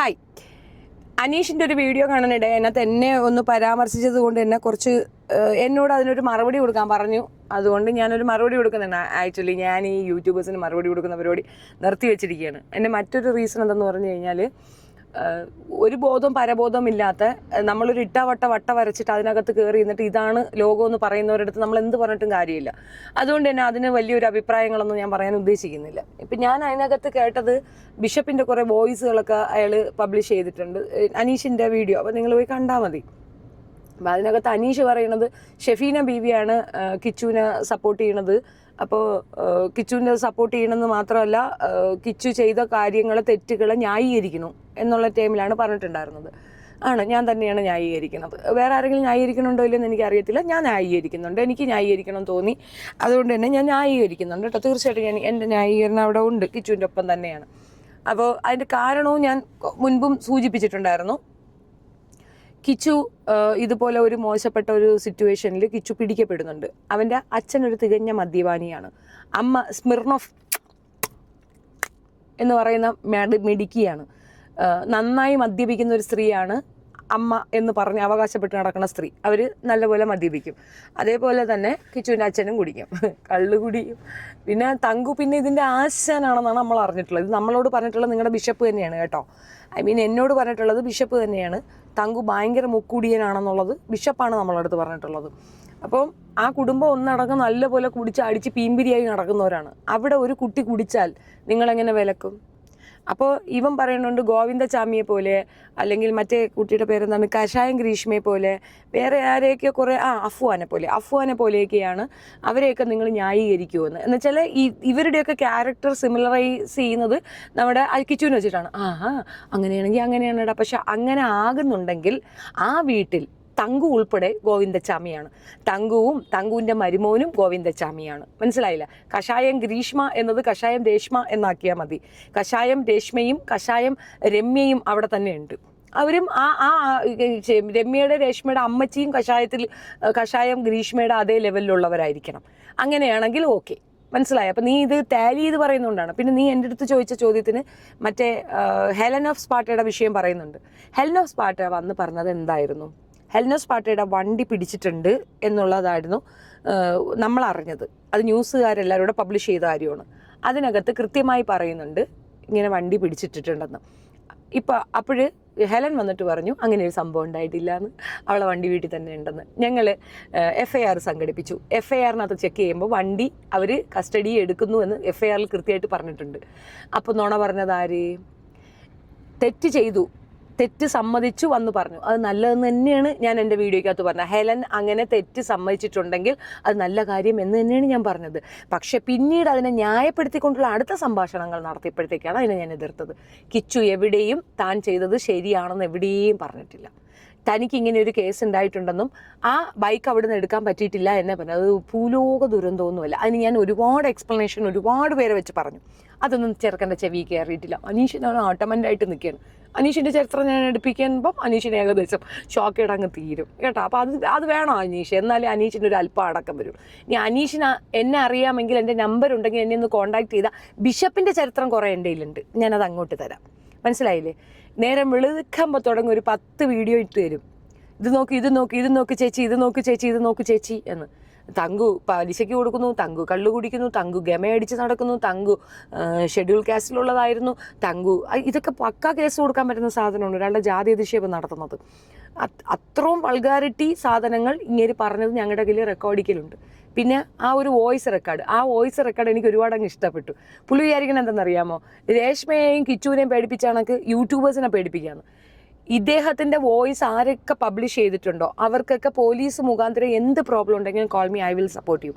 Hi, അനീഷിൻ്റെ ഒരു video കാണാനിടെ അതിനകത്ത് എന്നെ ഒന്ന് പരാമർശിച്ചത് കൊണ്ട് എന്നെ കുറച്ച് എന്നോട് അതിനൊരു മറുപടി കൊടുക്കാൻ പറഞ്ഞു. അതുകൊണ്ട് ഞാനൊരു മറുപടി കൊടുക്കുന്നുണ്ട്. ആക്ച്വലി ഞാൻ ഈ യൂട്യൂബേഴ്സിന് മറുപടി കൊടുക്കുന്ന പരിപാടി നിർത്തി വെച്ചിരിക്കുകയാണ്. എൻ്റെ മറ്റൊരു റീസൺ എന്തെന്ന് പറഞ്ഞു കഴിഞ്ഞാൽ, ഒരു ബോധവും പരബോധവും ഇല്ലാത്ത നമ്മളൊരു വട്ട വരച്ചിട്ട് അതിനകത്ത് കയറി നിന്നിട്ട് ഇതാണ് ലോകം എന്ന് പറയുന്നവരടുത്ത് നമ്മൾ എന്ത് പറഞ്ഞിട്ടും കാര്യമില്ല. അതുകൊണ്ട് തന്നെ അതിന് വലിയൊരു അഭിപ്രായങ്ങളൊന്നും ഞാൻ പറയാൻ ഉദ്ദേശിക്കുന്നില്ല. ഇപ്പം ഞാൻ അതിനകത്ത് കേട്ടത് ബിഷപ്പിൻ്റെ കുറേ വോയിസുകളൊക്കെ അയാൾ പബ്ലിഷ് ചെയ്തിട്ടുണ്ട്, അനീഷിൻ്റെ വീഡിയോ. അപ്പോൾ നിങ്ങൾ പോയി കണ്ടാൽ മതി. അപ്പം അതിനകത്ത് അനീഷ് പറയുന്നത് ഷെഫീന ബീവിയാണ് കിച്ചുവിനെ സപ്പോർട്ട് ചെയ്യണത്. അപ്പോൾ കിച്ചുവിനെ സപ്പോർട്ട് ചെയ്യണമെന്ന് മാത്രമല്ല, കിച്ചു ചെയ്ത കാര്യങ്ങളെ തെറ്റുകളെ ന്യായീകരിക്കുന്നു എന്നുള്ള ടൈമിലാണ് പറഞ്ഞിട്ടുണ്ടായിരുന്നത്. ഞാൻ തന്നെയാണ് ന്യായീകരിക്കുന്നത്. വേറെ ആരെങ്കിലും ന്യായീകരിക്കണുണ്ടോ ഇല്ലെന്ന് എനിക്കറിയത്തില്ല. ഞാൻ ന്യായീകരിക്കുന്നുണ്ട്, എനിക്ക് ന്യായീകരിക്കണം തോന്നി, അതുകൊണ്ട് തന്നെ ഞാൻ ന്യായീകരിക്കുന്നുണ്ട് കേട്ടോ. തീർച്ചയായിട്ടും എൻ്റെ ന്യായീകരണം അവിടെ ഉണ്ട്, കിച്ചുവിൻ്റെ ഒപ്പം തന്നെയാണ്. അപ്പോൾ അതിൻ്റെ കാരണവും ഞാൻ മുൻപും സൂചിപ്പിച്ചിട്ടുണ്ടായിരുന്നു. കിച്ചു ഇതുപോലെ ഒരു മോശപ്പെട്ട ഒരു സിറ്റുവേഷനിൽ കിച്ചു പിടിക്കപ്പെടുന്നുണ്ട്. അവൻ്റെ അച്ഛനൊരു തികഞ്ഞ മദ്യപാനിയാണ്. അമ്മ സ്മിർനോഫ് എന്ന് പറയുന്ന മിടുക്കിയാണ്. നന്നായി മദ്യപിക്കുന്ന ഒരു സ്ത്രീയാണ് അമ്മ എന്ന് പറഞ്ഞ് അവകാശപ്പെട്ട് നടക്കുന്ന സ്ത്രീ. അവർ നല്ലപോലെ മദ്യപിക്കും. അതേപോലെ തന്നെ കിച്ചുവിൻ്റെ അച്ഛനും കുടിക്കും, കള്ള് കുടിക്കും. പിന്നെ തങ്കു പിന്നെ ഇതിൻ്റെ ആശാനാണെന്നാണ് നമ്മൾ അറിഞ്ഞിട്ടുള്ളത്. ഇത് നമ്മളോട് പറഞ്ഞിട്ടുള്ളത് നിങ്ങളുടെ ബിഷപ്പ് തന്നെയാണ് കേട്ടോ. എന്നോട് പറഞ്ഞിട്ടുള്ളത് ബിഷപ്പ് തന്നെയാണ്. തങ്കു ഭയങ്കര മുക്കുടിയനാണെന്നുള്ളത് ബിഷപ്പാണ് നമ്മളടുത്ത് പറഞ്ഞിട്ടുള്ളത്. അപ്പം ആ കുടുംബം ഒന്നടങ്കം നല്ലപോലെ കുടിച്ച് അടിച്ച് പീമ്പിരിയായി നടക്കുന്നവരാണ്. അവിടെ ഒരു കുട്ടി കുടിച്ചാൽ നിങ്ങളെങ്ങനെ വിലക്കും? അപ്പോൾ ഇവൻ പറയുന്നുണ്ട് ഗോവിന്ദചാമിയെ പോലെ, അല്ലെങ്കിൽ മറ്റേ കുട്ടിയുടെ പേരെന്താണ്, കഷായം ഗ്രീഷ്മയെ പോലെ, വേറെ ആരെയൊക്കെ കുറേ അഫ്വാനെ പോലെയൊക്കെയാണ് അവരെയൊക്കെ നിങ്ങൾ ന്യായീകരിക്കുമെന്ന്. എന്നുവെച്ചാൽ ഇവരുടെയൊക്കെ ക്യാരക്ടർ സിമിലറൈസ് ചെയ്യുന്നത് നമ്മുടെ കിച്ചുവിനെ വെച്ചിട്ടാണ്. അങ്ങനെയാണെങ്കിൽ അങ്ങനെയാണെടാ. പക്ഷെ അങ്ങനെ ആകുന്നുണ്ടെങ്കിൽ ആ വീട്ടിൽ തങ്കു ഉൾപ്പെടെ ഗോവിന്ദചാമിയാണ്. തങ്കുവിൻ്റെ മരുമോനും ഗോവിന്ദചാമിയാണ്. മനസ്സിലായില്ല? കഷായം ഗ്രീഷ്മ എന്നത് കഷായം രേഷ്മ എന്നാക്കിയാൽ മതി. കഷായം രേഷ്മയും കഷായം രമ്യയും അവിടെ തന്നെ ഉണ്ട്. അവരും രമ്യയുടെ രേഷ്മയുടെ അമ്മച്ചിയും കഷായം ഗ്രീഷ്മയുടെ അതേ ലെവലിലുള്ളവരായിരിക്കണം. അങ്ങനെയാണെങ്കിൽ ഓക്കെ, മനസ്സിലായി. അപ്പം നീ ഇത് ടാലി ചെയ്ത് പറയുന്നതുകൊണ്ടാണ്. പിന്നെ നീ എൻ്റെ അടുത്ത് ചോദിച്ച ചോദ്യത്തിന് മറ്റേ ഹെലൻ ഓഫ് സ്പാർട്ടയുടെ വിഷയം പറയുന്നുണ്ട്. ഹെലൻ ഓഫ് സ്പാർട്ട വന്ന് പറഞ്ഞത് എന്തായിരുന്നു? ഹെലൻ ഓഫ് സ്പാർട്ടയുടെ വണ്ടി പിടിച്ചിട്ടുണ്ട് എന്നുള്ളതായിരുന്നു നമ്മൾ അറിഞ്ഞത്. അത് ന്യൂസുകാരെല്ലാവരും കൂടെ പബ്ലിഷ് ചെയ്ത കാര്യമാണ്. അതിനകത്ത് കൃത്യമായി പറയുന്നുണ്ട് ഇങ്ങനെ വണ്ടി പിടിച്ചിട്ടിട്ടുണ്ടെന്ന്. അപ്പോഴ് ഹെലൻ വന്നിട്ട് പറഞ്ഞു അങ്ങനെ ഒരു സംഭവം ഉണ്ടായിട്ടില്ല എന്ന്, അവളെ വണ്ടി വീട്ടിൽ തന്നെ ഉണ്ടെന്ന്. ഞങ്ങൾ FIR സംഘടിപ്പിച്ചു. FIRനകത്ത് ചെക്ക് ചെയ്യുമ്പോൾ വണ്ടി അവർ കസ്റ്റഡി എടുക്കുന്നു എന്ന് FIRൽ കൃത്യമായിട്ട് പറഞ്ഞിട്ടുണ്ട്. അപ്പോൾ നുണ പറഞ്ഞത് ആര്? തെറ്റ് സമ്മതിച്ചു വന്ന് പറഞ്ഞു. അത് നല്ലതെന്ന് തന്നെയാണ് ഞാൻ എൻ്റെ വീഡിയോയ്ക്കകത്ത് പറഞ്ഞത്. ഹെലൻ അങ്ങനെ തെറ്റ് സമ്മതിച്ചിട്ടുണ്ടെങ്കിൽ അത് നല്ല കാര്യം എന്ന് തന്നെയാണ് ഞാൻ പറഞ്ഞത്. പക്ഷെ പിന്നീട് അതിനെ ന്യായപ്പെടുത്തിക്കൊണ്ടുള്ള അടുത്ത സംഭാഷണങ്ങൾ നടത്തിയപ്പോഴത്തേക്കാണ് അതിനെ ഞാൻ എതിർത്തത്. കിച്ചു എവിടെയും താൻ ചെയ്തത് ശരിയാണെന്ന് എവിടെയും പറഞ്ഞിട്ടില്ല. തനിക്ക് ഇങ്ങനെ ഒരു കേസ് ഉണ്ടായിട്ടുണ്ടെന്നും ആ ബൈക്ക് അവിടെ നിന്ന് എടുക്കാൻ പറ്റിയിട്ടില്ല എന്നെ പറഞ്ഞു. അത് ഭൂലോക ദുരന്തമൊന്നുമല്ല. അതിന് ഞാൻ ഒരുപാട് എക്സ്പ്ലനേഷൻ ഒരുപാട് പേരെ വെച്ച് പറഞ്ഞു. അതൊന്നും ചെറുക്കൻ്റെ ചെവി കയറിയിട്ടില്ല. അനീഷിനാണ് ഓട്ടോമൻ്റായിട്ട് നിൽക്കുകയാണ്. അനീഷിൻ്റെ ചരിത്രം ഞാൻ എടുപ്പിക്കുമ്പം അനീഷിന് ഏകദേശം ഷോക്കേട് അങ്ങ് തീരും കേട്ടോ. അപ്പോൾ അത് വേണോ അനീഷ്? എന്നാലേ അനീഷിൻ്റെ ഒരു അല്പം അടക്കം വരും. ഇനി അനീഷിന് എന്നെ അറിയാമെങ്കിൽ എൻ്റെ നമ്പർ ഉണ്ടെങ്കിൽ എന്നെ ഒന്ന് കോൺടാക്ട് ചെയ്താൽ ബിഷപ്പിൻ്റെ ചരിത്രം കുറേ എൻ്റെ കയ്യിലുണ്ട്, ഞാനത് അങ്ങോട്ട് തരാം. മനസ്സിലായില്ലേ? നേരം വെളുക്കുമ്പോൾ തുടങ്ങി ഒരു 10 വീഡിയോ ഇട്ട് തരും. ഇത് നോക്ക് ചേച്ചി എന്ന്. തങ്കു പലിശയ്ക്ക് കൊടുക്കുന്നു, തങ്കു കള്ളു കുടിക്കുന്നു, തങ്കു ഗമയടിച്ച് നടക്കുന്നു, തങ്കു ഷെഡ്യൂൾ കാസ്റ്റിലുള്ളതായിരുന്നു, തങ്കു ഇതൊക്കെ പക്കാ കേസ് കൊടുക്കാൻ പറ്റുന്ന സാധനമാണ് ഒരാളുടെ ജാതി അധിക്ഷേപം നടത്തുന്നത്. അത്രയും വൾഗാരിറ്റി സാധനങ്ങൾ ഇങ്ങനെ പറഞ്ഞത് ഞങ്ങളുടെ കയ്യിൽ റെക്കോർഡിക്കലുണ്ട്. പിന്നെ ആ ഒരു വോയിസ് റെക്കോർഡ് എനിക്ക് ഒരുപാട് അങ്ങ് ഇഷ്ടപ്പെട്ടു. പുള്ളി വിചാരിക്കുന്നത് എന്തെന്നറിയാമോ? രേഷ്മയെയും കിച്ചുവിനെയും പേടിപ്പിച്ച കണക്ക് യൂട്യൂബേഴ്സിനെ പേടിപ്പിക്കുകയാണ്. ഇദ്ദേഹത്തിൻ്റെ വോയിസ് ആരൊക്കെ പബ്ലിഷ് ചെയ്തിട്ടുണ്ടോ അവർക്കൊക്കെ പോലീസ് മുഖാന്തരം എന്ത് പ്രോബ്ലം ഉണ്ടെങ്കിലും call me, I will support you.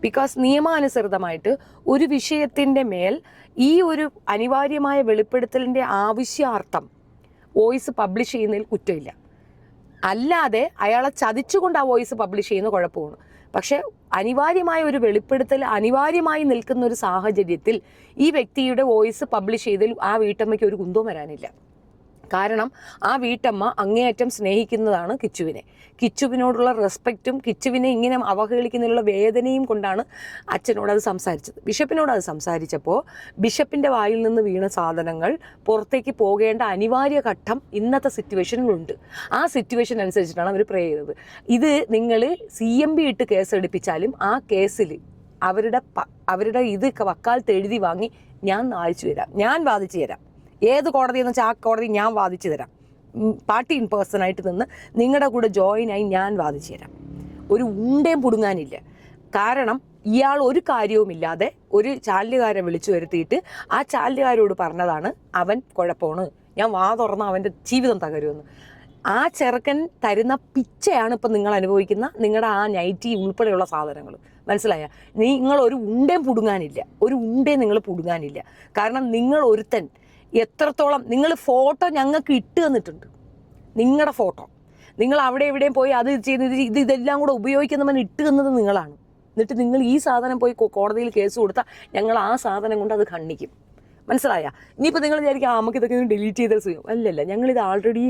Because നിയമാനുസൃതമായിട്ട് ഒരു വിഷയത്തിൻ്റെ മേൽ ഈ ഒരു അനിവാര്യമായ വെളിപ്പെടുത്തലിൻ്റെ ആവശ്യാർത്ഥം വോയിസ് പബ്ലിഷ് ചെയ്യുന്നതിൽ കുറ്റമില്ല. അല്ലാതെ അയാളെ ചതിച്ചുകൊണ്ട് ആ വോയിസ് പബ്ലിഷ് ചെയ്യുന്ന കുഴപ്പമാണ്. പക്ഷേ അനിവാര്യമായ ഒരു വെളിപ്പെടുത്തൽ അനിവാര്യമായി നിൽക്കുന്ന ഒരു സാഹചര്യത്തിൽ ഈ വ്യക്തിയുടെ വോയിസ് പബ്ലിഷ് ചെയ്തതിൽ ആ വീട്ടമ്മയ്ക്ക് ഒരു കുന്തവും വരാനില്ല. കാരണം ആ വീട്ടമ്മ അങ്ങേയറ്റം സ്നേഹിക്കുന്നതാണ് കിച്ചുവിനെ. കിച്ചുവിനോടുള്ള റെസ്പെക്റ്റും കിച്ചുവിനെ ഇങ്ങനെ അവഹേളിക്കുന്നതിനുള്ള വേദനയും കൊണ്ടാണ് അച്ഛനോട് അത് സംസാരിച്ചത്. ബിഷപ്പിനോട് അത് സംസാരിച്ചപ്പോൾ ബിഷപ്പിൻ്റെ വായിൽ നിന്ന് വീണ സാധനങ്ങൾ പുറത്തേക്ക് പോകേണ്ട അനിവാര്യ ഘട്ടം ഇന്നത്തെ സിറ്റുവേഷനിലുണ്ട്. ആ സിറ്റുവേഷൻ അനുസരിച്ചിട്ടാണ് അവർ പ്രേ ചെയ്തത്. ഇത് നിങ്ങൾ CMB ഇട്ട് കേസെടുപ്പിച്ചാലും ആ കേസിൽ അവരുടെ ഇത് വക്കാലത്ത് എഴുതി വാങ്ങി ഞാൻ വാദിച്ചു തരാം. ഏത് കോടതിയെന്ന് വെച്ചാൽ ആ കോടതി ഞാൻ വാദിച്ചു തരാം. പാർട്ടി ഇൻ പേഴ്സണായിട്ട് നിന്ന് നിങ്ങളുടെ കൂടെ ജോയിനായി ഞാൻ വാദിച്ചു തരാം. ഒരു ഉണ്ടേം പുടുങ്ങാനില്ല. കാരണം ഇയാൾ ഒരു കാര്യവുമില്ലാതെ ഒരു ചാനലുകാരെ വിളിച്ചു വരുത്തിയിട്ട് ആ ചാനലുകാരോട് പറഞ്ഞതാണ് അവൻ കുഴപ്പമാണ്, ഞാൻ വാ തുറന്ന് അവൻ്റെ ജീവിതം തകരുമെന്ന്. ആ ചെറുക്കൻ തരുന്ന പിച്ചയാണ് ഇപ്പം നിങ്ങൾ അനുഭവിക്കുന്ന നിങ്ങളുടെ ആ നൈറ്റി ഉൾപ്പെടെയുള്ള സാധനങ്ങൾ. മനസ്സിലായ? നിങ്ങൾ ഒരു ഉണ്ടേം പുടുങ്ങാനില്ല, നിങ്ങൾ പുടുങ്ങാനില്ല. കാരണം നിങ്ങൾ ഒരുത്തൻ എത്രത്തോളം നിങ്ങൾ ഫോട്ടോ ഞങ്ങൾക്ക് ഇട്ട് തന്നിട്ടുണ്ട്. നിങ്ങളുടെ ഫോട്ടോ നിങ്ങൾ അവിടെ എവിടെയും പോയി അത് ചെയ്യുന്നത് ഇതെല്ലാം കൂടെ ഉപയോഗിക്കുന്നവൻ ഇട്ട് തന്നത് നിങ്ങളാണ്. എന്നിട്ട് നിങ്ങൾ ഈ സാധനം പോയി കോടതിയിൽ കേസ് കൊടുത്താൽ ഞങ്ങൾ ആ സാധനം കൊണ്ട് അത് ഖണ്ഡിക്കും. മനസ്സിലായ? ഇനിയിപ്പോൾ നിങ്ങൾ വിചാരിക്കുക നമുക്ക് ഇതൊക്കെ ഡിലീറ്റ് ചെയ്ത് ചെയ്യും. അല്ലല്ല, ഞങ്ങളിത് ആൾറെഡി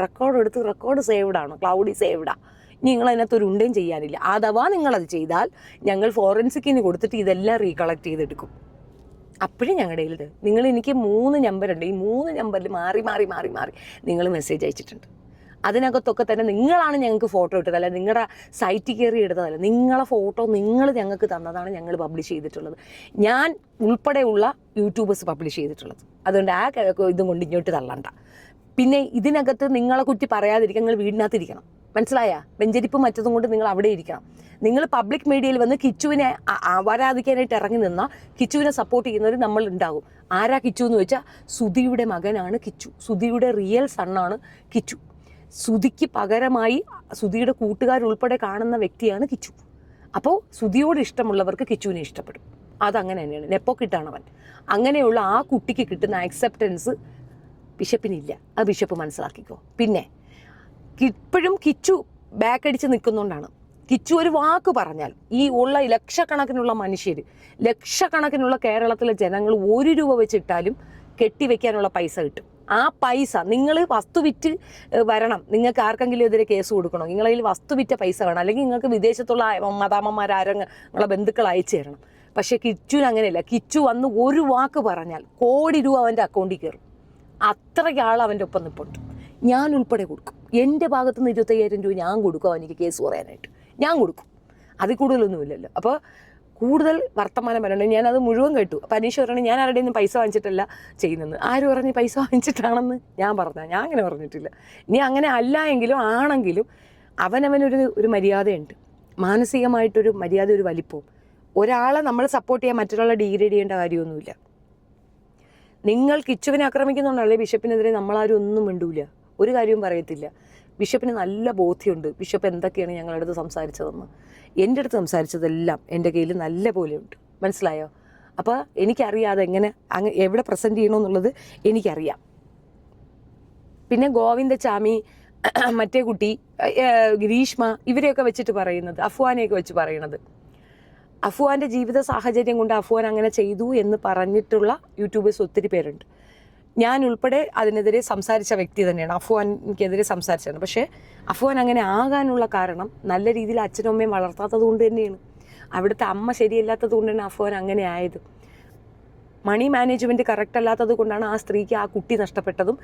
റെക്കോർഡ് സേവ്ഡാണ്, ക്ലൗഡിൽ സേവ്ഡാണ്. നിങ്ങൾ അതിനകത്തൊരു ഉണ്ടേം ചെയ്യാനില്ല. അഥവാ നിങ്ങളത് ചെയ്താൽ ഞങ്ങൾ ഫോറൻസിക്കിന് കൊടുത്തിട്ട് ഇതെല്ലാം റീകളക്ട് ചെയ്തെടുക്കും. അപ്പോഴും ഞങ്ങളുടെ കയ്യിൽ നിങ്ങൾ എനിക്ക് 3 നമ്പറുണ്ട്. ഈ 3 നമ്പറിൽ മാറി നിങ്ങൾ മെസ്സേജ് അയച്ചിട്ടുണ്ട്. അതിനകത്തൊക്കെ തന്നെ നിങ്ങളാണ് ഞങ്ങൾക്ക് ഫോട്ടോ ഇട്ടതല്ല, നിങ്ങളുടെ സൈറ്റിൽ കയറി എടുത്തതല്ല, നിങ്ങളെ ഫോട്ടോ നിങ്ങൾ ഞങ്ങൾക്ക് തന്നതാണ് ഞങ്ങൾ പബ്ലിഷ് ചെയ്തിട്ടുള്ളത്. ഞാൻ ഉൾപ്പെടെയുള്ള യൂട്യൂബേഴ്സ് പബ്ലിഷ് ചെയ്തിട്ടുള്ളത്. അതുകൊണ്ട് ആ ഇതും കൊണ്ട് ഇങ്ങോട്ട് തള്ളണ്ട. പിന്നെ ഇതിനകത്ത് നിങ്ങളെ കുറ്റി പറയാതിരിക്കാൻ നിങ്ങൾ വീടിനകത്തിരിക്കണം. മനസ്സിലായ? വെഞ്ചരിപ്പ് മറ്റതും കൊണ്ട് നിങ്ങൾ അവിടെ ഇരിക്കണം. നിങ്ങൾ പബ്ലിക് മീഡിയയിൽ വന്ന് കിച്ചുവിനെ ആരാധിക്കാനായിട്ട് ഇറങ്ങി നിന്നാൽ കിച്ചുവിനെ സപ്പോർട്ട് ചെയ്യുന്നവർ നമ്മൾ ഉണ്ടാകും. ആരാ കിച്ചു എന്ന് വെച്ചാൽ സുധിയുടെ മകനാണ് കിച്ചു. സുധിയുടെ റിയൽ സണ്ണാണ് കിച്ചു. സുധിക്ക് പകരമായി സുധിയുടെ കൂട്ടുകാരുൾപ്പെടെ കാണുന്ന വ്യക്തിയാണ് കിച്ചു. അപ്പോൾ സുധിയോട് ഇഷ്ടമുള്ളവർക്ക് കിച്ചുവിനെ ഇഷ്ടപ്പെടും. അതങ്ങനെ തന്നെയാണ്. നെപ്പോക്കിട്ടാണവൻ. അങ്ങനെയുള്ള ആ കുട്ടിക്ക് കിട്ടുന്ന ആക്സെപ്റ്റൻസ് ബിഷപ്പിനില്ല. അത് ബിഷപ്പ് മനസ്സിലാക്കിക്കോ. പിന്നെ ഇപ്പോഴും കിച്ചു ബാക്കടിച്ച് നിൽക്കുന്നതുകൊണ്ടാണ്. കിച്ചു ഒരു വാക്ക് പറഞ്ഞാൽ ഈ ഉള്ള ലക്ഷക്കണക്കിനുള്ള മനുഷ്യർ, ലക്ഷക്കണക്കിനുള്ള കേരളത്തിലെ ജനങ്ങൾ 1 രൂപ വെച്ചിട്ടാലും കെട്ടിവെക്കാനുള്ള പൈസ കിട്ടും. ആ പൈസ നിങ്ങൾ വസ്തു വിറ്റ് വരണം. നിങ്ങൾക്ക് ആർക്കെങ്കിലും എതിരെ കേസ് കൊടുക്കണോ, നിങ്ങളതിൽ വസ്തു വിറ്റ പൈസ വേണം. അല്ലെങ്കിൽ നിങ്ങൾക്ക് വിദേശത്തുള്ള മദാമ്മമാരാരെങ്കിലും നിങ്ങളെ ബന്ധുക്കൾ അയച്ചു തരണം. പക്ഷേ കിച്ചുവിന് അങ്ങനെയല്ല. കിച്ചു വന്ന് ഒരു വാക്ക് പറഞ്ഞാൽ 1 കോടി രൂപ അവൻ്റെ അക്കൗണ്ടിൽ കയറും. അത്രയ്ക്ക് ആൾ അവൻ്റെ ഒപ്പം നിൽപ്പുണ്ട്. ഞാൻ ഉൾപ്പെടെ കൊടുക്കും. എൻ്റെ ഭാഗത്തുനിന്ന് 25,000 രൂപ ഞാൻ കൊടുക്കും അവനിക്ക് കേസ് പറയാനായിട്ട്. ഞാൻ കൊടുക്കും. അതിൽ കൂടുതലൊന്നുമില്ലല്ലോ. അപ്പോൾ കൂടുതൽ വർത്തമാനം പറയണം. ഞാനത് മുഴുവൻ കേട്ടു. അപ്പോൾ അനീഷ് പറയണേ ഞാൻ ആരുടെയും ഒന്നും പൈസ വാങ്ങിച്ചിട്ടല്ല ചെയ്യുന്നത്. ആര് പറഞ്ഞ് പൈസ വാങ്ങിച്ചിട്ടാണെന്ന് ഞാൻ അങ്ങനെ പറഞ്ഞിട്ടില്ല. ഇനി അങ്ങനെ അല്ല എങ്കിലും ആണെങ്കിലും അവനവനൊരു മര്യാദയുണ്ട്. മാനസികമായിട്ടൊരു മര്യാദ, ഒരു വലിപ്പവും. ഒരാളെ നമ്മൾ സപ്പോർട്ട് ചെയ്യാൻ മറ്റൊരാളെ ഡീഗ്രേഡ് ചെയ്യേണ്ട കാര്യമൊന്നുമില്ല. നിങ്ങൾ കിച്ചുവിനെ ആക്രമിക്കുന്നുണ്ടല്ലേ ബിഷപ്പിനെതിരെ നമ്മളാരും ഒന്നും മിണ്ടൂല, ഒരു കാര്യവും പറയത്തില്ല. ബിഷപ്പിന് നല്ല ബോധ്യമുണ്ട് ബിഷപ്പ് എന്തൊക്കെയാണ് ഞങ്ങളുടെ അടുത്ത് സംസാരിച്ചതെന്ന്. എൻ്റെ അടുത്ത് സംസാരിച്ചതെല്ലാം എൻ്റെ കയ്യിൽ നല്ല പോലെയുണ്ട്. മനസ്സിലായോ? അപ്പോൾ എനിക്കറിയാതെ എങ്ങനെ എവിടെ പ്രസൻറ്റ് ചെയ്യണമെന്നുള്ളത് എനിക്കറിയാം. പിന്നെ ഗോവിന്ദചാമി, മറ്റേ കുട്ടി, ഗ്രീഷ്മ, ഇവരെയൊക്കെ വെച്ചിട്ട് പറയുന്നത്, അഫ്വാനെയൊക്കെ വെച്ച് പറയുന്നത്, അഫ്വാൻ്റെ ജീവിത സാഹചര്യം കൊണ്ട് അഫ്വാൻ അങ്ങനെ ചെയ്തു എന്ന് പറഞ്ഞിട്ടുള്ള യൂട്യൂബേഴ്സ് ഒത്തിരി പേരുണ്ട്. ഞാൻ ഉൾപ്പെടെ അതിനെതിരെ സംസാരിച്ച വ്യക്തി തന്നെയാണ്. അഫ്വാനെതിരെ സംസാരിച്ചതാണ്. പക്ഷേ അഫ്വാൻ അങ്ങനെ ആകാനുള്ള കാരണം നല്ല രീതിയിൽ അച്ഛനും അമ്മയും വളർത്താത്തത് കൊണ്ട് തന്നെയാണ്. അവിടുത്തെ അമ്മ ശരിയല്ലാത്തത് കൊണ്ട് തന്നെ അഫ്വാൻ അങ്ങനെ ആയത്. മണി മാനേജ്മെൻറ്റ് കറക്റ്റ് അല്ലാത്തത് കൊണ്ടാണ് ആ സ്ത്രീക്ക് ആ കുട്ടി നഷ്ടപ്പെട്ടതും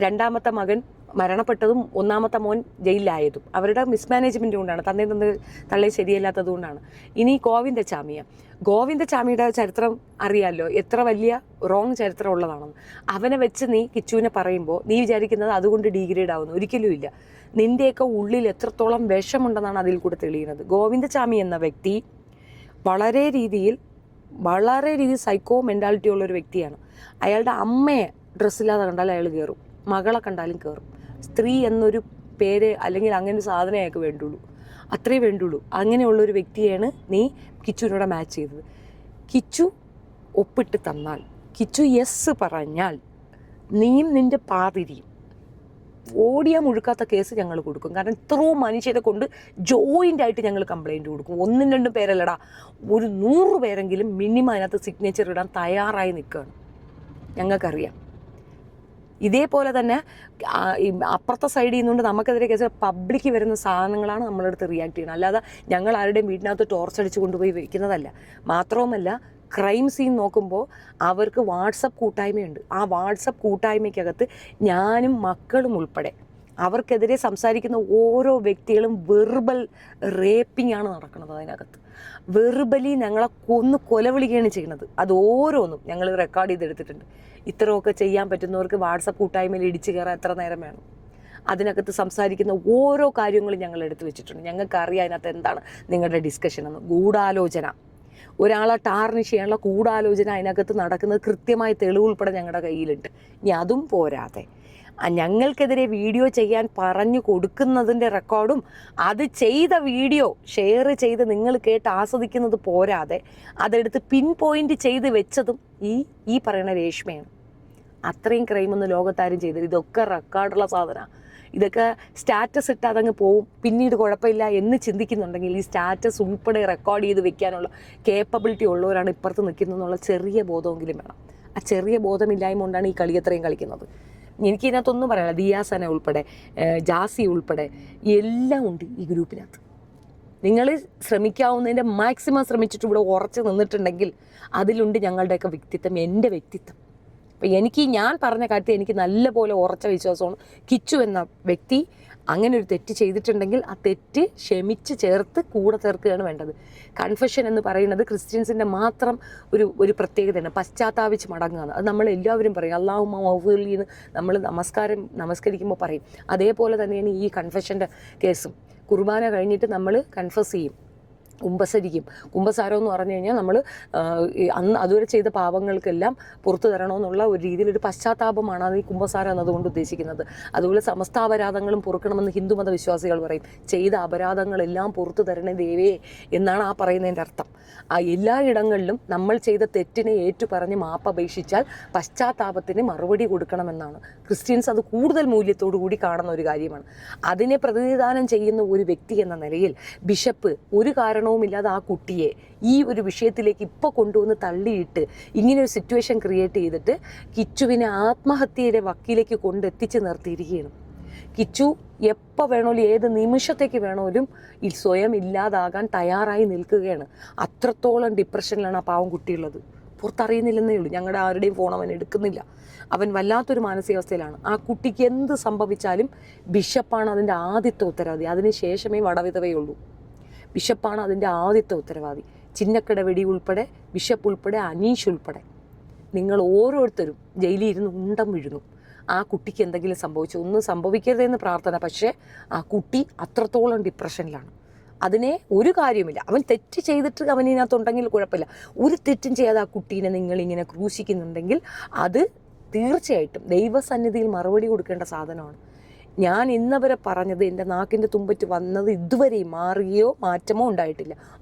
2ാമത്തെ മകൻ മരണപ്പെട്ടതും 1ാമത്തെ മോൻ ജയിലിലായതും. അവരുടെ മിസ്മാനേജ്മെൻറ്റ് കൊണ്ടാണ്, തള്ളേ ശരിയല്ലാത്തത് കൊണ്ടാണ്. ഇനി ഗോവിന്ദചാമിയുടെ ചരിത്രം അറിയാമല്ലോ, എത്ര വലിയ റോങ് ചരിത്രം ഉള്ളതാണെന്ന്. അവനെ വെച്ച് നീ കിച്ചുവിനെ പറയുമ്പോൾ നീ വിചാരിക്കുന്നത് അതുകൊണ്ട് ഡീഗ്രേഡ് ആവുന്നു. ഒരിക്കലുമില്ല. നിൻ്റെയൊക്കെ ഉള്ളിൽ എത്രത്തോളം വിഷമുണ്ടെന്നാണ് അതിൽ കൂടെ തെളിയുന്നത്. ഗോവിന്ദചാമി എന്ന വ്യക്തി വളരെ രീതിയിൽ സൈക്കോ മെൻറ്റാലിറ്റി ഉള്ളൊരു വ്യക്തിയാണ്. അയാളുടെ അമ്മയെ ഡ്രസ്സില്ലാതെ കണ്ടാൽ അയാൾ കയറും, മകളെ കണ്ടാലും കയറും. സ്ത്രീ എന്നൊരു പേര് അല്ലെങ്കിൽ അങ്ങനെ ഒരു സാധനം അയാൾക്ക് വേണ്ടുള്ളൂ, അത്രേ വേണ്ടുള്ളൂ. അങ്ങനെയുള്ളൊരു വ്യക്തിയാണ് നീ കിച്ചുവിനോട് മാച്ച് ചെയ്തത്. കിച്ചു ഒപ്പിട്ട് തന്നാൽ, കിച്ചു യെസ് പറഞ്ഞാൽ നീയും നിൻ്റെ പാതിരിയും ഓടിയാ മുഴുക്കാത്ത കേസ് ഞങ്ങൾ കൊടുക്കും. കാരണം ഇത്രയും മനുഷ്യരെ കൊണ്ട് ജോയിൻ്റായിട്ട് ഞങ്ങൾ കംപ്ലയിൻറ്റ് കൊടുക്കും. 1-2 പേരല്ലടാ, ഒരു 100 പേരെങ്കിലും മിനിമം അതിനകത്ത് സിഗ്നേച്ചർ ഇടാൻ തയ്യാറായി നിൽക്കുകയാണ്. ഞങ്ങൾക്കറിയാം. ഇതേപോലെ തന്നെ അപ്പുറത്തെ സൈഡിൽ നിന്നുകൊണ്ട് നമുക്കെതിരെ കേസ് പബ്ലിക്ക് വരുന്ന സാധനങ്ങളാണ് നമ്മളെടുത്ത് റിയാക്ട് ചെയ്യുന്നത്. അല്ലാതെ ഞങ്ങൾ ആരുടെയും വീടിനകത്ത് ടോർച്ചടിച്ച് കൊണ്ടുപോയി വയ്ക്കുന്നതല്ല. മാത്രവുമല്ല, ക്രൈം സീൻ നോക്കുമ്പോൾ അവർക്ക് വാട്സപ്പ് കൂട്ടായ്മയുണ്ട്. ആ വാട്സപ്പ് കൂട്ടായ്മയ്ക്കകത്ത് ഞാനും മക്കളും ഉൾപ്പെടെ അവർക്കെതിരെ സംസാരിക്കുന്ന ഓരോ വ്യക്തികളും വെർബൽ റേപ്പിംഗ് ആണ് നടക്കുന്നത്. അതിനകത്ത് വെർബലി ഞങ്ങളെ കൊലവിളിക്കുകയാണ് ചെയ്യുന്നത്. അത് ഓരോന്നും ഞങ്ങൾ റെക്കോർഡ് ചെയ്തെടുത്തിട്ടുണ്ട്. ഇത്രയൊക്കെ ചെയ്യാൻ പറ്റുന്നവർക്ക് വാട്സപ്പ് കൂട്ടായ്മയിൽ ഇടിച്ചു കയറാൻ എത്ര നേരം വേണം? അതിനകത്ത് സംസാരിക്കുന്ന ഓരോ കാര്യങ്ങളും ഞങ്ങൾ എടുത്തു വെച്ചിട്ടുണ്ട്. ഞങ്ങൾക്കറിയാം അതിനകത്ത് എന്താണ് നിങ്ങളുടെ ഡിസ്കഷൻ എന്ന്. ഗൂഢാലോചന, ഒരാളെ ടാർണിഷ് ചെയ്യാനുള്ള ഗൂഢാലോചന അതിനകത്ത് നടക്കുന്നത് കൃത്യമായ തെളിവ് ഉൾപ്പെടെ ഞങ്ങളുടെ കയ്യിലുണ്ട്. ഇനി അതും പോരാതെ ഞങ്ങൾക്കെതിരെ വീഡിയോ ചെയ്യാൻ പറഞ്ഞു കൊടുക്കുന്നതിൻ്റെ റെക്കോർഡും അത് ചെയ്ത വീഡിയോ ഷെയർ ചെയ്ത് നിങ്ങൾ കേട്ട് ആസ്വദിക്കുന്നത് പോരാതെ അതെടുത്ത് പിൻ പോയിന്റ് ചെയ്ത് വെച്ചതും ഈ പറയുന്ന രേഷ്മയാണ്. അത്രയും ക്രൈമൊന്നും ലോകത്താരും ചെയ്തത്. ഇതൊക്കെ റെക്കോർഡുള്ള സാധനമാണ്. ഇതൊക്കെ സ്റ്റാറ്റസ് ഇട്ട് അതങ്ങ് പോവും, പിന്നീട് കുഴപ്പമില്ല എന്ന് ചിന്തിക്കുന്നുണ്ടെങ്കിൽ ഈ സ്റ്റാറ്റസ് ഉൾപ്പെടെ റെക്കോർഡ് ചെയ്ത് വെക്കാനുള്ള കേപ്പബിലിറ്റി ഉള്ളവരാണ് ഇപ്പുറത്ത് നിൽക്കുന്നതെന്നുള്ള ചെറിയ ബോധമെങ്കിലും വേണം. ആ ചെറിയ ബോധമില്ലായ്മ കൊണ്ടാണ് ഈ കളി അത്രയും കളിക്കുന്നത്. എനിക്കിതിനകത്തൊന്നും പറയാനില്ല. ദിയാസന ഉൾപ്പെടെ, ജാസി ഉൾപ്പെടെ എല്ലാം ഉണ്ട് ഈ ഗ്രൂപ്പിനകത്ത്. നിങ്ങൾ ശ്രമിക്കാവുന്നതിൻ്റെ മാക്സിമം ശ്രമിച്ചിട്ട് ഇവിടെ ഉറച്ച് നിന്നിട്ടുണ്ടെങ്കിൽ അതിലുണ്ട് ഞങ്ങളുടെയൊക്കെ വ്യക്തിത്വം, എൻ്റെ വ്യക്തിത്വം. അപ്പം ഞാൻ പറഞ്ഞ കാര്യത്തിൽ എനിക്ക് നല്ല പോലെ ഉറച്ച വിശ്വാസമാണ്. കിച്ചു എന്ന വ്യക്തി അങ്ങനെ ഒരു തെറ്റ് ചെയ്തിട്ടുണ്ടെങ്കിൽ ആ തെറ്റ് ക്ഷമിച്ച് കൂടെ ചേർക്കുകയാണ് വേണ്ടത്. കൺഫെഷൻ എന്ന് പറയുന്നത് ക്രിസ്ത്യൻസിൻ്റെ മാത്രം ഒരു പ്രത്യേകതയാണ്. പശ്ചാത്താപിച്ച് മടങ്ങുകയാണ്. അത് നമ്മൾ എല്ലാവരും പറയും. അല്ലാഹുമ്മ മഗ്ഫിർ ലി എന്ന് നമ്മൾ നമസ്കരിക്കുമ്പോൾ പറയും. അതേപോലെ തന്നെയാണ് ഈ കൺഫെഷൻ്റെ കേസും. കുർബാന കഴിഞ്ഞിട്ട് നമ്മൾ കൺഫസ് ചെയ്യും, കുമ്പസരിക്കും. കുമ്പസാരം എന്ന് പറഞ്ഞു കഴിഞ്ഞാൽ നമ്മൾ അന്ന് അതുവരെ ചെയ്ത പാപങ്ങൾക്കെല്ലാം പുറത്തു തരണമെന്നുള്ള ഒരു രീതിയിലൊരു പശ്ചാത്താപമാണ് അത് ഈ കുമ്പസാരം എന്നതുകൊണ്ട് ഉദ്ദേശിക്കുന്നത്. അതുപോലെ സമസ്ത അപരാധങ്ങളും പൊറുക്കണമെന്ന് ഹിന്ദുമത വിശ്വാസികൾ പറയും. ചെയ്ത അപരാധങ്ങളെല്ലാം പുറത്തു തരണേ ദേവേ എന്നാണ് ആ പറയുന്നതിൻ്റെ അർത്ഥം. ആ എല്ലാ ഇടങ്ങളിലും നമ്മൾ ചെയ്ത തെറ്റിനെ ഏറ്റുപറഞ്ഞ് മാപ്പപേക്ഷിച്ചാൽ പശ്ചാത്താപത്തിന് മറുപടി കൊടുക്കണമെന്നാണ്. ക്രിസ്ത്യൻസ് അത് കൂടുതൽ മൂല്യത്തോടു കൂടി കാണുന്ന ഒരു കാര്യമാണ്. അതിനെ പ്രതിനിധാനം ചെയ്യുന്ന ഒരു വ്യക്തി എന്ന നിലയിൽ ബിഷപ്പ് ഒരു കാരണവുമില്ലാതെ ആ കുട്ടിയെ ഈ ഒരു വിഷയത്തിലേക്ക് ഇപ്പോൾ കൊണ്ടുവന്ന് തള്ളിയിട്ട് ഇങ്ങനെയൊരു സിറ്റുവേഷൻ ക്രിയേറ്റ് ചെയ്തിട്ട് കിച്ചുവിനെ ആത്മഹത്യയുടെ വക്കിലേക്ക് കൊണ്ടെത്തിച്ച് നിർത്തിയിരിക്കുകയാണ്. കിച്ചു എപ്പോൾ വേണമെങ്കിലും ഏത് നിമിഷത്തേക്ക് വേണമെങ്കിലും സ്വയം ഇല്ലാതാകാൻ തയ്യാറായി നിൽക്കുകയാണ്. അത്രത്തോളം ഡിപ്രഷനിലാണ് ആ പാവം കുട്ടിയുള്ളത്. പുറത്തറിയുന്നില്ലെന്നേ ഉള്ളൂ. ഞങ്ങളുടെ ആരുടെയും ഫോൺ അവൻ എടുക്കുന്നില്ല. അവൻ വല്ലാത്തൊരു മാനസികാവസ്ഥയിലാണ്. ആ കുട്ടിക്ക് എന്ത് സംഭവിച്ചാലും ബിഷപ്പാണ് അതിൻ്റെ ആദ്യത്തെ ഉത്തരവാദി. അതിന് ശേഷമേ വടവിധവയുള്ളൂ. ബിഷപ്പാണ് അതിൻ്റെ ആദ്യത്തെ ഉത്തരവാദി. ചിന്നക്കട വെടി ഉൾപ്പെടെ, ബിഷപ്പ് ഉൾപ്പെടെ, അനീഷ് ഉൾപ്പെടെ നിങ്ങൾ ഓരോരുത്തരും ജയിലിൽ ഇരുന്ന് ഉണ്ടം വീഴുന്നു. ആ കുട്ടിക്ക് എന്തെങ്കിലും സംഭവിച്ചു, ഒന്നും സംഭവിക്കരുതെന്ന് പ്രാർത്ഥന. പക്ഷേ ആ കുട്ടി അത്രത്തോളം ഡിപ്രഷനിലാണ്. അതിനെ ഒരു കാര്യമില്ല. അവൻ തെറ്റ് ചെയ്തിട്ട് അവനകത്തുണ്ടെങ്കിൽ കുഴപ്പമില്ല. ഒരു തെറ്റും ചെയ്യാതെ ആ കുട്ടീനെ നിങ്ങളിങ്ങനെ ക്രൂശിക്കുന്നുണ്ടെങ്കിൽ അത് തീർച്ചയായിട്ടും ദൈവസന്നിധിയിൽ മറുപടി കൊടുക്കേണ്ട സാധനമാണ്. ഞാൻ ഇന്നവരെ പറഞ്ഞത് എൻ്റെ നാക്കിൻ്റെ തുമ്പറ്റ് വന്നത് ഇതുവരെയും മാറുകയോ മാറ്റമോ ഉണ്ടായിട്ടില്ല.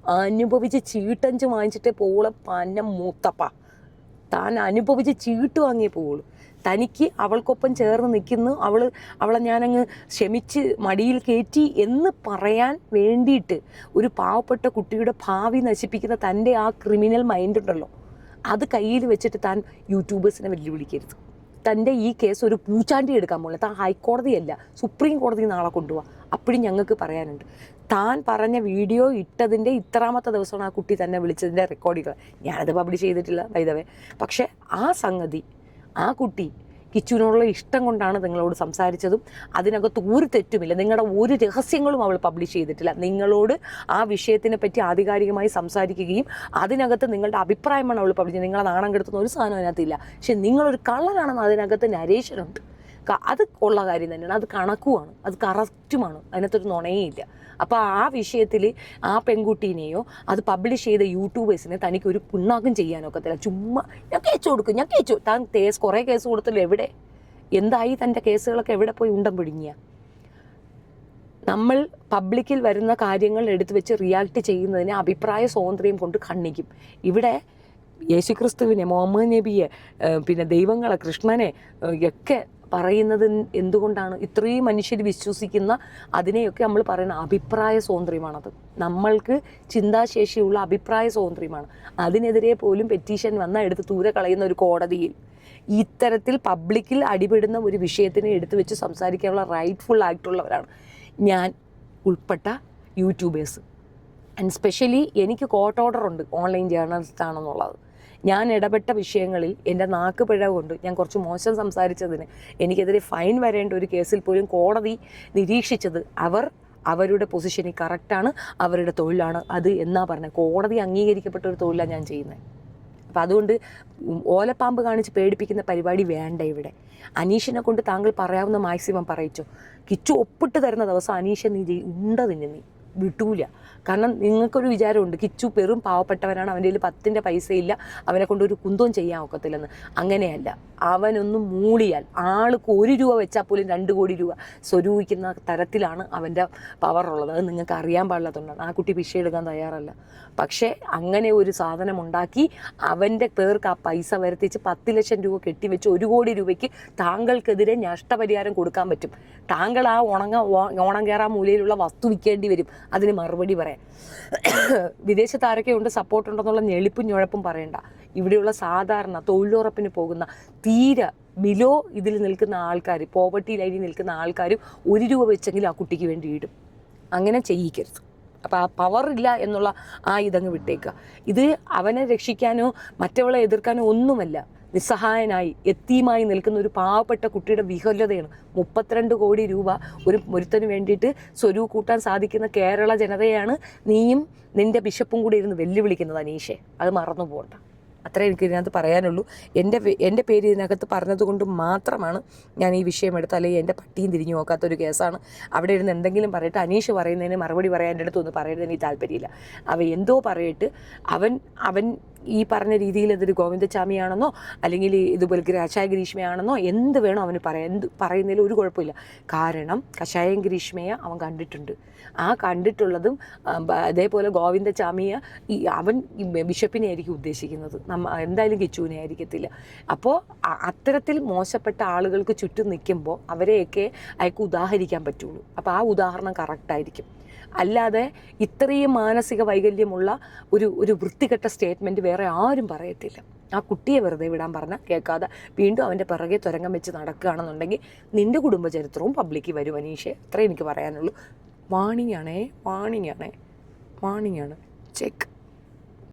അനുഭവിച്ച് ചീട്ടഞ്ച് വാങ്ങിച്ചിട്ടേ പോളെ പന്ന മൂത്തപ്പ. താൻ അനുഭവിച്ച് ചീട്ട് വാങ്ങിയേ പോവുള്ളൂ. തനിക്ക് അവൾക്കൊപ്പം ചേർന്ന് നിൽക്കുന്നു, അവളെ ഞാനങ്ങ് ക്ഷമിച്ച് മടിയിൽ കയറ്റി എന്ന് പറയാൻ വേണ്ടിയിട്ട് ഒരു പാവപ്പെട്ട കുട്ടിയുടെ ഭാവി നശിപ്പിക്കുന്ന തൻ്റെ ആ ക്രിമിനൽ മൈൻഡ് ഉണ്ടല്ലോ, അത് കയ്യിൽ വെച്ചിട്ട് താൻ യൂട്യൂബേഴ്സിനെ വെല്ലുവിളിക്കരുത്. തൻ്റെ ഈ കേസ് ഒരു പൂച്ചാണ്ടി എടുക്കാൻ പോകില്ല. താൻ ഹൈക്കോടതിയല്ല, സുപ്രീം കോടതി നാളെ കൊണ്ടുപോവാം. അപ്പോഴും ഞങ്ങൾക്ക് പറയാനുണ്ട്. താൻ പറഞ്ഞ വീഡിയോ ഇട്ടതിൻ്റെ ഇത്രാമത്തെ ദിവസമാണ് ആ കുട്ടി തന്നെ വിളിച്ചതിൻ്റെ റെക്കോർഡുകൾ. ഞാനത് പബ്ലിഷ് ചെയ്തിട്ടില്ല വൈദവേ. പക്ഷേ ആ സംഗതി, ആ കുട്ടി കിച്ചുവിനോടുള്ള ഇഷ്ടം കൊണ്ടാണ് നിങ്ങളോട് സംസാരിച്ചതും അതിനകത്ത് ഒരു തെറ്റുമില്ല. നിങ്ങളുടെ ഒരു രഹസ്യങ്ങളും അവൾ പബ്ലിഷ് ചെയ്തിട്ടില്ല. നിങ്ങളോട് ആ വിഷയത്തിനെ പറ്റി ആധികാരികമായി സംസാരിക്കുകയും അതിനകത്ത് നിങ്ങളുടെ അഭിപ്രായമാണ് അവൾ പബ്ലിഷ് ചെയ്തത്. നിങ്ങളെ നാണം കെടുത്തുന്ന ഒരു സാധനം അതിനകത്തില്ല. പക്ഷെ നിങ്ങളൊരു കള്ളനാണെന്ന് അതിനകത്ത് നരേഷനുണ്ട്. അത് ഉള്ള കാര്യം തന്നെയാണ്. അത് കണക്കുമാണ്, അത് കറക്റ്റുമാണ്, അതിനകത്തൊരു നുണയേ ഇല്ല. അപ്പോൾ ആ വിഷയത്തിൽ ആ പെൺകുട്ടീനെയോ അത് പബ്ലിഷ് ചെയ്ത യൂട്യൂബേഴ്സിനെ തനിക്കൊരു പിണ്ണാക്കും ചെയ്യാനൊക്കത്തില്ല. ചുമ്മാ ഞാൻ കേസ് കൊടുക്കും, താൻ കുറേ കേസ് കൊടുത്തല്ലോ, എവിടെ എന്തായി? തൻ്റെ കേസുകളൊക്കെ എവിടെ പോയി ഉണ്ടം പിടുങ്ങിയ? നമ്മൾ പബ്ലിക്കിൽ വരുന്ന കാര്യങ്ങൾ എടുത്തു വെച്ച് റിയാക്ട് ചെയ്യുന്നതിന് അഭിപ്രായ സ്വാതന്ത്ര്യം കൊണ്ട് ഖണ്ഡിക്കും. ഇവിടെ യേശുക്രിസ്തുവിനെ, മുഹമ്മദ് നബിയെ, പിന്നെ ദൈവങ്ങളെ, കൃഷ്ണനെ ഒക്കെ പറയുന്നത് എന്തുകൊണ്ടാണ്? ഇത്രയും മനുഷ്യർ വിശ്വസിക്കുന്ന അതിനെയൊക്കെ നമ്മൾ പറയുന്ന അഭിപ്രായ സ്വാതന്ത്ര്യമാണത്. നമ്മൾക്ക് ചിന്താശേഷിയുള്ള അഭിപ്രായ സ്വാതന്ത്ര്യമാണ്. അതിനെതിരെ പോലും പെറ്റീഷൻ വന്നാൽ എടുത്ത് ദൂരെ കളയുന്ന ഒരു കോടതിയിൽ ഇത്തരത്തിൽ പബ്ലിക്കിൽ അടിപെടുന്ന ഒരു വിഷയത്തിനെ എടുത്തു വെച്ച് സംസാരിക്കാനുള്ള റൈറ്റ്ഫുൾ ആയിട്ടുള്ളവരാണ് ഞാൻ ഉൾപ്പെട്ട യൂട്യൂബേഴ്സ്. ആൻഡ് സ്പെഷ്യലി എനിക്ക് കോർട്ട് ഓർഡർ ഉണ്ട് ഓൺലൈൻ ജേർണലിസ്റ്റ് ആണെന്നുള്ളത്. ഞാൻ ഇടപെട്ട വിഷയങ്ങളിൽ എൻ്റെ നാക്ക് പിഴ കൊണ്ട് ഞാൻ കുറച്ച് മോശം സംസാരിച്ചതിന് എനിക്കെതിരെ ഫൈൻ വരേണ്ട ഒരു കേസിൽ പോലും കോടതി നിരീക്ഷിച്ചത് അവരുടെ പൊസിഷനിൽ കറക്റ്റാണ്, അവരുടെ തൊഴിലാണ് അത് എന്നാ പറഞ്ഞത്. കോടതി അംഗീകരിക്കപ്പെട്ട ഒരു തൊഴിലാണ് ഞാൻ ചെയ്യുന്നത്. അപ്പം അതുകൊണ്ട് ഓലപ്പാമ്പ് കാണിച്ച് പേടിപ്പിക്കുന്ന പരിപാടി വേണ്ട ഇവിടെ. അനീഷിനെ കൊണ്ട് താങ്കൾ പറയാവുന്ന മാക്സിമം പറയിച്ചോ. കിച്ചു ഒപ്പിട്ട് തരുന്ന ദിവസം അനീഷ നീ നീ വിട്ടൂല. കാരണം നിങ്ങൾക്കൊരു വിചാരമുണ്ട് കിച്ചു പെറും പാവപ്പെട്ടവനാണ്, അവൻ്റെ കയ്യിൽ 10 പൈസയില്ല, അവനെ കൊണ്ട് ഒരു കുന്തവും ചെയ്യാൻ ഒക്കത്തില്ലെന്ന്. അങ്ങനെയല്ല. അവനൊന്നും മൂളിയാൽ ആൾക്ക് 1 രൂപ വെച്ചാൽ പോലും 2 കോടി രൂപ സ്വരൂപിക്കുന്ന തരത്തിലാണ് അവൻ്റെ പവറുള്ളത്. അത് നിങ്ങൾക്ക് അറിയാൻ പാടില്ലാത്തതുകൊണ്ടാണ്. ആ കുട്ടി പിശ എടുക്കാൻ തയ്യാറല്ല. പക്ഷേ അങ്ങനെ ഒരു സാധനം ഉണ്ടാക്കി അവൻ്റെ പേർക്ക് ആ പൈസ വരുത്തിച്ച് 10 ലക്ഷം രൂപ കെട്ടിവെച്ച് 1 കോടി രൂപയ്ക്ക് താങ്കൾക്കെതിരെ നഷ്ടപരിഹാരം കൊടുക്കാൻ പറ്റും. താങ്കൾ ആ ഓണം കയറാൻ മൂലയിലുള്ള വസ്തു വിൽക്കേണ്ടി വരും അതിന് മറുപടി പറയാൻ. വിദേശത്ത് ആരൊക്കെ ഉണ്ട്, സപ്പോർട്ടുണ്ടെന്നുള്ള ഞെളിപ്പും ഞുഴപ്പും പറയണ്ട. ഇവിടെയുള്ള സാധാരണ തൊഴിലുറപ്പിന് പോകുന്ന തീരെ ബിലോ ഇതിൽ നിൽക്കുന്ന ആൾക്കാർ, പോവർട്ടി ലൈനിൽ നിൽക്കുന്ന ആൾക്കാരും 1 രൂപ വെച്ചെങ്കിലും ആ കുട്ടിക്ക് വേണ്ടി ഇടും. അങ്ങനെ ചെയ്യിക്കരുത്. അപ്പോൾ ആ പവറില്ല എന്നുള്ള ആ ഇതങ്ങ് വിട്ടേക്കുക. ഇത് അവനെ രക്ഷിക്കാനോ മറ്റവളെ എതിർക്കാനോ ഒന്നുമല്ല. നിസ്സഹായനായി എത്തിയുമായി നിൽക്കുന്ന ഒരു പാവപ്പെട്ട കുട്ടിയുടെ വിഹ്വലതയാണ്. 32 കോടി രൂപ ഒരുത്തന് വേണ്ടിയിട്ട് സ്വരൂ കൂട്ടാൻ സാധിക്കുന്ന കേരള ജനതയാണ് നീയും നിൻ്റെ ബിഷപ്പും കൂടി ഇരുന്ന് വെല്ലുവിളിക്കുന്നത് അനീഷെ. അത് മറന്നു പോകണ്ട. അത്രേ എനിക്ക് ഇതിനകത്ത് പറയാനുള്ളൂ. എൻ്റെ പേര് ഇതിനകത്ത് പറഞ്ഞതുകൊണ്ട് മാത്രമാണ് ഞാൻ ഈ വിഷയം എടുത്ത്, അല്ലെങ്കിൽ എൻ്റെ പട്ടിയും തിരിഞ്ഞു നോക്കാത്തൊരു കേസാണ്. അവിടെ ഇരുന്ന് എന്തെങ്കിലും പറയട്ടെ, അനീഷ് പറയുന്നതിന് മറുപടി പറയാൻ എൻ്റെ അടുത്തൊന്നും പറയരുത്, എനിക്ക് താല്പര്യമില്ല. എന്തോ പറയട്ട് അവൻ ഈ പറഞ്ഞ രീതിയിൽ അതൊരു ഗോവിന്ദച്ചാമിയാണെന്നോ അല്ലെങ്കിൽ ഇതുപോലെ കഷായ ഗ്രീഷ്മയാണെന്നോ എന്ത് വേണോ അവന് പറയാം. എന്ത് പറയുന്നതിൽ ഒരു കുഴപ്പമില്ല. കാരണം കഷായം ഗ്രീഷ്മയെ അവൻ കണ്ടിട്ടുണ്ട്. ആ കണ്ടിട്ടുള്ളതും അതേപോലെ ഗോവിന്ദച്ചാമിയെ അവൻ ബിഷപ്പിനെ ആയിരിക്കും ഉദ്ദേശിക്കുന്നത്. എന്തായാലും കിച്ചുവിനെ ആയിരിക്കത്തില്ല. അപ്പോൾ അത്തരത്തിൽ മോശപ്പെട്ട ആളുകൾക്ക് ചുറ്റും നിൽക്കുമ്പോൾ അവരെയൊക്കെ അയാൾക്ക് ഉദാഹരിക്കാൻ പറ്റുള്ളൂ. അപ്പോൾ ആ ഉദാഹരണം കറക്റ്റായിരിക്കും. അല്ലാതെ ഇത്രയും മാനസിക വൈകല്യമുള്ള ഒരു വൃത്തികെട്ട സ്റ്റേറ്റ്മെൻറ്റ് വേറെ ആരും പറയത്തില്ല. ആ കുട്ടിയെ വെറുതെ വിടാൻ പറഞ്ഞാൽ കേൾക്കാതെ വീണ്ടും അവൻ്റെ പിറകെ തുരങ്കം വെച്ച് നടക്കുകയാണെന്നുണ്ടെങ്കിൽ നിൻ്റെ കുടുംബചരിത്രവും പബ്ലിക്ക് വരും അനീഷേ. അത്രേ എനിക്ക് പറയാനുള്ളൂ. വാണിംഗ് ആണ്. ചെക്ക്.